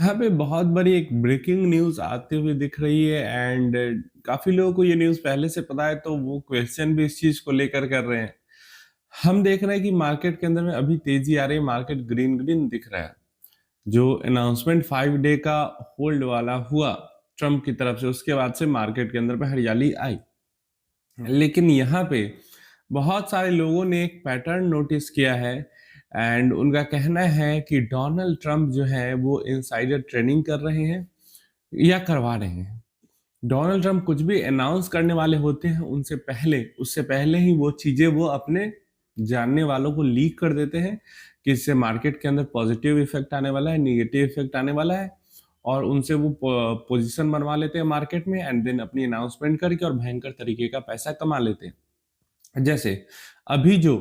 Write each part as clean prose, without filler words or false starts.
यहाँ पे बहुत बड़ी एक ब्रेकिंग न्यूज़ आते हुए दिख रही है एंड काफ़ी लोगों को ये न्यूज़ पहले से पता है तो वो क्वेश्चन भी इस चीज़ को लेकर कर रहे हैं। हम देख रहे हैं कि मार्केट के अंदर में अभी तेज़ी आ रही है, मार्केट ग्रीन ग्रीन दिख रहा है। जो अनाउंसमेंट 5 डे का होल्ड वाला हुआ ट्रम्प की तरफ से, उसके बाद से मार्केट के अंदर में हरियाली आई। लेकिन यहाँ पे बहुत सारे लोगों ने एक पैटर्न नोटिस किया है एंड उनका कहना है कि डोनाल्ड ट्रंप जो है वो इनसाइडर ट्रेडिंग कर रहे हैं या करवा रहे हैं। डोनाल्ड ट्रंप कुछ भी अनाउंस करने वाले होते हैं उनसे पहले उससे पहले ही वो चीजें वो अपने जानने वालों को लीक कर देते हैं कि इससे मार्केट के अंदर पॉजिटिव इफेक्ट आने वाला है, नेगेटिव इफेक्ट आने वाला है, और उनसे वो पोजीशन बनवा लेते हैं मार्केट में एंड देन अपनी अनाउंसमेंट करके और भयंकर तरीके का पैसा कमा लेते हैं। जैसे अभी जो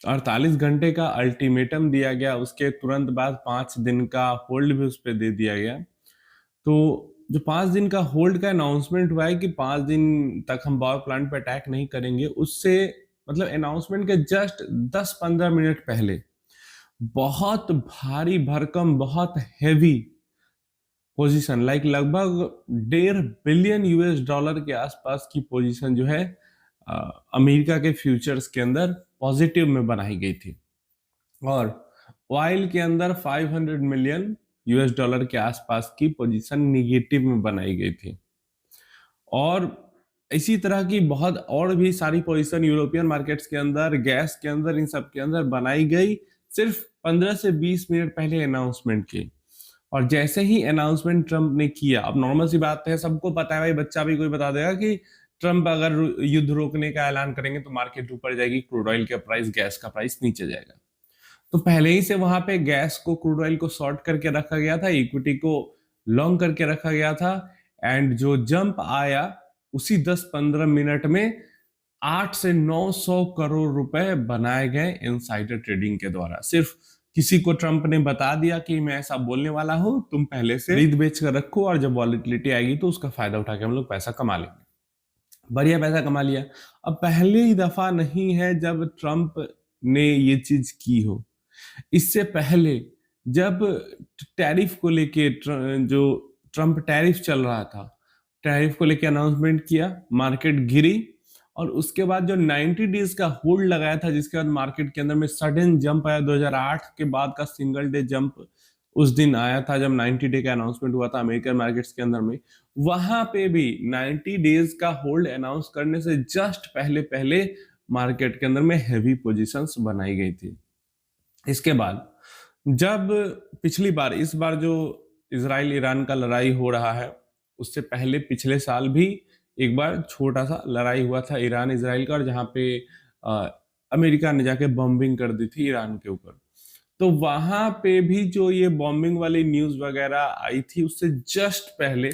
48 घंटे का अल्टीमेटम दिया गया, उसके तुरंत बाद 5 दिन का होल्ड भी उस पे दे दिया गया। तो जो 5 दिन का होल्ड का अनाउंसमेंट हुआ है कि 5 दिन तक हम पावर प्लांट पे अटैक नहीं करेंगे, उससे मतलब अनाउंसमेंट के जस्ट 10-15 मिनट पहले बहुत भारी भरकम, बहुत हेवी पोजीशन लाइक लगभग 1.5 बिलियन यूएस डॉलर के आसपास की पोजीशन जो है अ, अमेरिका के फ्यूचर्स के अंदर पॉजिटिव में बनाई गई थी, और ऑयल के अंदर 500 मिलियन यूएस डॉलर के आसपास की पोजीशन निगेटिव में बनाई गई थी। और इसी तरह की बहुत और भी सारी पोजीशन यूरोपियन मार्केट्स के अंदर, गैस के अंदर, इन सब के अंदर बनाई गई सिर्फ 15 से 20 मिनट पहले अनाउंसमेंट की। और जैसे ही अनाउंसमेंट ट्रंप ने किया, अब नॉर्मल सी बात है, सबको पता है भाई, बच्चा भी कोई बता देगा कि ट्रंप अगर युद्ध रोकने का ऐलान करेंगे तो मार्केट ऊपर जाएगी, क्रूड ऑयल का प्राइस, गैस का प्राइस नीचे जाएगा। तो पहले ही से वहां पे गैस को, क्रूड ऑयल को शॉर्ट करके रखा गया था, इक्विटी को लॉन्ग करके रखा गया था, एंड जो जंप आया उसी 10-15 मिनट में 8 से 900 करोड़ रुपए बनाए गए इनसाइडर ट्रेडिंग के द्वारा। सिर्फ किसी को ट्रंप ने बता दिया कि मैं ऐसा बोलने वाला हूं, तुम पहले से खरीद बेच कर रखो और जब वॉलेटिलिटी आएगी तो उसका फायदा उठा के हम लोग पैसा कमा लेंगे। बढ़िया पैसा कमा लिया। अब पहली दफा नहीं है जब ट्रंप ने ये चीज की हो। इससे पहले जब टैरिफ को लेके जो ट्रंप टैरिफ चल रहा था, टैरिफ को लेके अनाउंसमेंट किया, मार्केट गिरी, और उसके बाद जो 90 डेज का होल्ड लगाया था, जिसके बाद मार्केट के अंदर में सडन जंप आया, 2008 के बाद का सिंगल डे जंप उस दिन आया था जब 90 डे का अनाउंसमेंट हुआ था अमेरिकन मार्केट्स के अंदर में। वहां पे भी 90 डेज का होल्ड अनाउंस करने से जस्ट पहले पहले मार्केट के अंदर में हैवी पोजीशंस बनाई गई थी। इसके बाद जब पिछली बार, इस बार जो इजराइल ईरान का लड़ाई हो रहा है, उससे पहले पिछले साल भी एक बार छोटा सा लड़ाई हुआ था ईरान इजराइल का, और जहां पे अ, अमेरिका ने जाके बॉम्बिंग कर दी थी ईरान के ऊपर। तो वहां पे भी जो ये बॉम्बिंग वाली न्यूज वगैरह आई थी, उससे जस्ट पहले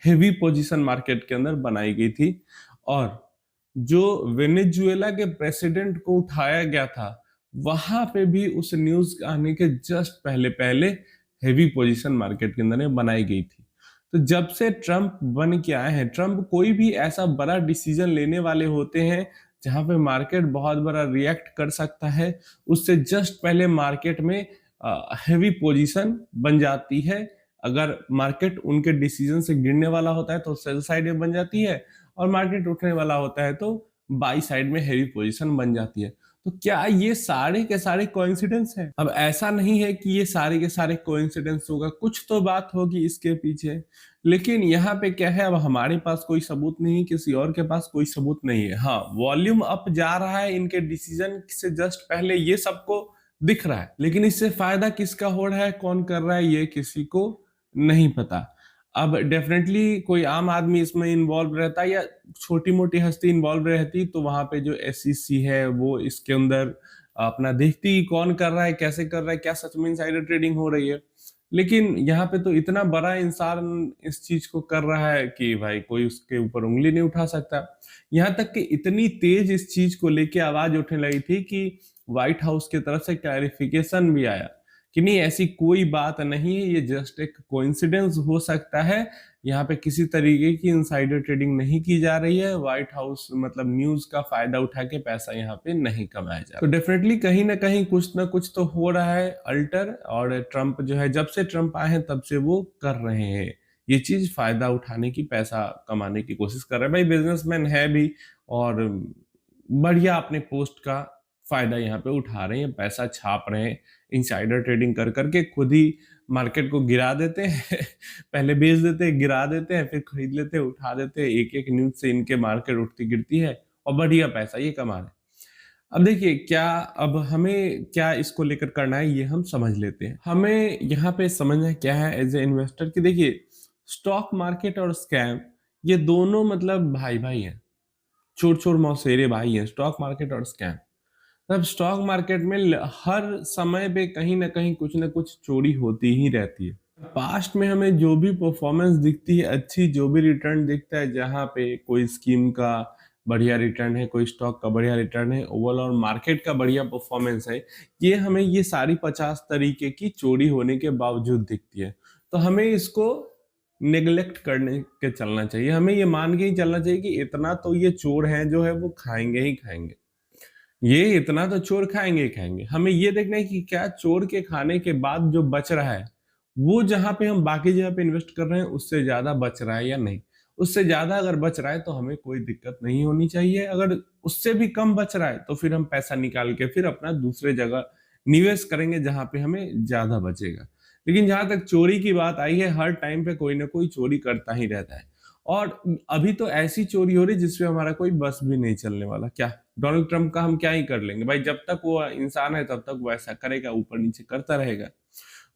हेवी पोजीशन मार्केट के अंदर बनाई गई थी, और जो वेनेजुएला के प्रेसिडेंट को उठाया गया था, वहां पे भी उस न्यूज आने के जस्ट पहले पहले हेवी पोजीशन मार्केट के अंदर में बनाई गई थी। तो जब से ट्रंप बन के आए हैं, ट्रंप कोई भी ऐसा बड़ा डिसीजन लेने वाले होते हैं जहां पे मार्केट बहुत बड़ा रिएक्ट कर सकता है, उससे जस्ट पहले मार्केट में हेवी पोजीशन बन जाती है। अगर मार्केट उनके डिसीजन से गिरने वाला होता है तो सेल साइड में बन जाती है, और मार्केट उठने वाला होता है तो बाई साइड में हेवी पोजीशन बन जाती है। तो क्या ये सारे के सारे कोइंसिडेंस है? अब ऐसा नहीं है कि ये सारे के सारे कोइंसिडेंस होगा, कुछ तो बात होगी इसके पीछे। लेकिन यहाँ पे क्या है, अब हमारे पास कोई सबूत नहीं, किसी और के पास कोई सबूत नहीं है। हाँ, वॉल्यूम अप जा रहा है इनके डिसीजन से जस्ट पहले, ये सबको दिख रहा है, लेकिन इससे फायदा किसका हो रहा है, कौन कर रहा है, ये किसी को नहीं पता। अब डेफिनेटली कोई आम आदमी इसमें इन्वॉल्व रहता या छोटी मोटी हस्ती इन्वॉल्व रहती तो वहां पे जो एसईसी है वो इसके अंदर अपना देखती कौन कर रहा है, कैसे कर रहा है, क्या सच में इनसाइडर ट्रेडिंग हो रही है। लेकिन यहाँ पे तो इतना बड़ा इंसान इस चीज को कर रहा है कि भाई कोई उसके ऊपर उंगली नहीं उठा सकता। यहाँ तक कि इतनी तेज इस चीज को लेके आवाज उठने लगी थी कि व्हाइट हाउस की तरफ से क्लैरिफिकेशन भी आया कि नहीं ऐसी कोई बात नहीं है, ये जस्ट एक कोइंसिडेंस हो सकता है। यहाँ पे किसी तरीके की इनसाइडर ट्रेडिंग नहीं की जा रही है। व्हाइट हाउस मतलब न्यूज़ का फ़ायदा उठा के पैसा यहाँ पे नहीं कमाया जा रहा। तो डेफ़िनेटली कहीं न कहीं कुछ न कुछ तो हो रहा है अल्टर, और ट्रम्प जो है, जब से ट्रम्प आए हैं तब से वो कर रहे हैं। ये चीज़ फ़ायदा उठाने की, पैसा कमाने की कोशिश कर रहे हैं। भाई बिज़नेसमैन है भी, और बढ़िया अपने पोस्ट का फ़ायदा यहाँ पे उठा रहे हैं, पैसा छाप रहे हैं, इनसाइडर ट्रेडिंग कर के खुद ही मार्केट को गिरा देते हैं। पहले बेच देते हैं, गिरा देते हैं, फिर खरीद लेते हैं, उठा देते हैं। एक-एक न्यूज़ से इनके मार्केट उठती गिरती है और बढ़िया पैसा ये कमा रहे हैं। अब देखिए क्या, अब हमें क्या इसको लेकर करना है ये हम समझ लेते हैं। हमें यहाँ पे समझना क्या है एज़ ए इन्वेस्टर, कि देखिए स्टॉक मार्केट और स्कैम ये दोनों मतलब भाई-भाई हैं। चोर-चोर मौसेरे भाई हैं, स्टॉक मार्केट और स्कैम। अब स्टॉक मार्केट में हर समय पे कहीं न कहीं कुछ न कुछ चोरी होती ही रहती है। पास्ट में हमें जो भी परफॉर्मेंस दिखती है अच्छी, जो भी रिटर्न दिखता है, जहाँ पे कोई स्कीम का बढ़िया रिटर्न है, कोई स्टॉक का बढ़िया रिटर्न है, ओवरऑल मार्केट का बढ़िया परफॉर्मेंस है, ये हमें ये सारी 50 तरीके की चोरी होने के बावजूद दिखती है। तो हमें इसको नेग्लेक्ट करने के चलना चाहिए। हमें ये मान के ही चलना चाहिए कि इतना तो ये चोर हैं जो है वो खाएँगे ही खाएँगे। ये इतना तो चोर खाएँगे ही खाएँगे। हमें ये देखना है कि क्या चोर के खाने के बाद जो बच रहा है, वो जहाँ पे हम बाकी जगह पे इन्वेस्ट कर रहे हैं उससे ज़्यादा बच रहा है या नहीं। उससे ज़्यादा अगर बच रहा है तो हमें कोई दिक्कत नहीं होनी चाहिए। अगर उससे भी कम बच रहा है तो फिर हम पैसा निकाल के फिर अपना दूसरे जगह निवेश करेंगे जहाँ पे हमें ज़्यादा बचेगा। लेकिन जहाँ तक चोरी की बात आई है, हर टाइम पे कोई न कोई चोरी करता ही रहता है। और अभी तो ऐसी चोरी हो रही है जिसमें हमारा कोई बस भी नहीं चलने वाला। क्या डोनाल्ड ट्रम्प का हम क्या ही कर लेंगे? भाई जब तक वो इंसान है तब तक वो ऐसा करेगा, ऊपर-नीचे करता रहेगा।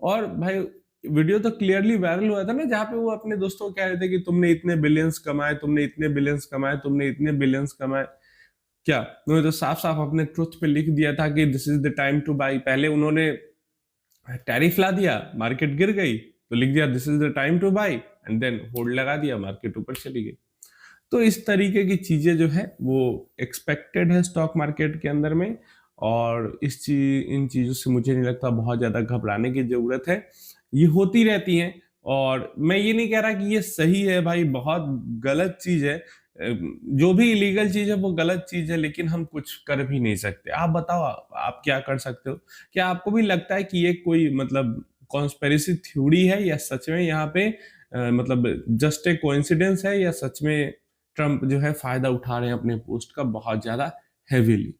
और भाई वीडियो तो क्लियरली वायरल हुआ था ना, जहाँ पे वो अपने दोस्तों को कह रहे थे कि तुमने इतने बिलियंस कमाए, तुमने इतने बिलियंस कमाए, तुमने इतने बिलियंस कमाए। क्या? उन्होंने तो साफ-साफ अपने ट्रुथ पे लिख दिया था कि this is the time to buy. पहले उन्होंने टैरिफ ला दिया, मार्केट गिर गई, तो लिख दिया this is the time to buy, and then hold लगा दिया, मार्केट ऊपर चली गई। तो इस तरीके की चीज़ें जो है वो एक्सपेक्टेड है स्टॉक मार्केट के अंदर में, और इन चीज़ों से मुझे नहीं लगता बहुत ज़्यादा घबराने की ज़रूरत है। ये होती रहती हैं, और मैं ये नहीं कह रहा कि ये सही है भाई, बहुत गलत चीज़ है। जो भी इलीगल चीज़ है वो गलत चीज़ है, लेकिन हम कुछ कर भी नहीं सकते। आप बताओ आप क्या कर सकते हो? क्या आपको भी लगता है कि ये कोई मतलब कॉन्स्पिरेसी थ्योरी है, या सच में यहाँ पे मतलब जस्ट ए कोइंसिडेंस है, या सच में ट्रम्प जो है फ़ायदा उठा रहे हैं अपने पोस्ट का बहुत ज़्यादा हेवीली?